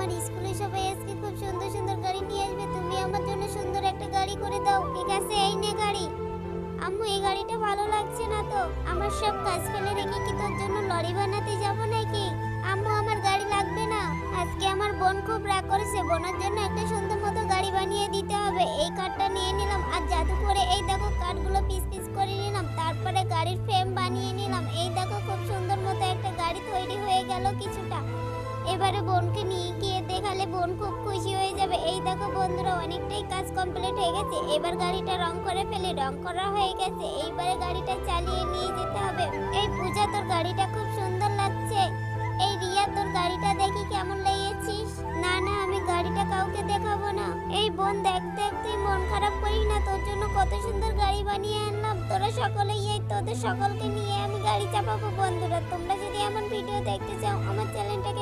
আমার স্কুলে সবাই আজকে খুব সুন্দর সুন্দর গাড়ি নিয়ে আসবে, তুমি আমার জন্য সুন্দর একটা গাড়ি করে দাও। ঠিক আছে, এই নে গাড়ি। আম্মু, এই গাড়িটা ভালো লাগছে না তো। আমার সব কাজ ফেলে রেখে কি তোর জন্য লরি বানাতে যাব নাকি? আম্মু, আমার গাড়ি লাগবে না। আজকে আমার বোন খুব রাগ করেছে, বোনের জন্য একটা সুন্দর মতো গাড়ি বানিয়ে দিতে হবে। এই কাঠটা নিয়ে নিলাম, আর জাদু করে এই দেখো কাঠগুলো পিস পিস করে নিলাম। তারপরে গাড়ির ফ্রেম বানিয়ে নিলাম। এই দেখো খুব সুন্দর মতো একটা গাড়ি তৈরি হয়ে গেল কিছুটা। এবারে বোনকে নিয়ে গিয়ে দেখালে বোন খুব খুশি হয়ে যাবে। এই দেখো বন্ধুরা, অনেকটাই কাজ কমপ্লিট হয়ে গেছে। এবার গাড়িটা রং করে ফেলে, রং করা হয়ে গেছে। এইবারে গাড়িটা চালিয়ে নিয়ে যেতে হবে। এই পূজা, তোর গাড়িটা খুব সুন্দর লাগছে। এই রিয়া, তোর গাড়িটা দেখি কেমন লেগেছিস? না না, আমি গাড়িটা কাউকে দেখাবো না। এই বোন, দেখ দেখ, তুই মন খারাপ করিস না, তোর জন্য কত সুন্দর গাড়ি বানিয়ে আনলাম। তোরা সকলেই এই, তোদের সকলকে নিয়ে আমি গাড়ি চাপাবো। বন্ধুরা, তোমরা যদি এমন ভিডিও দেখতে চাও আমার চ্যানেলটাকে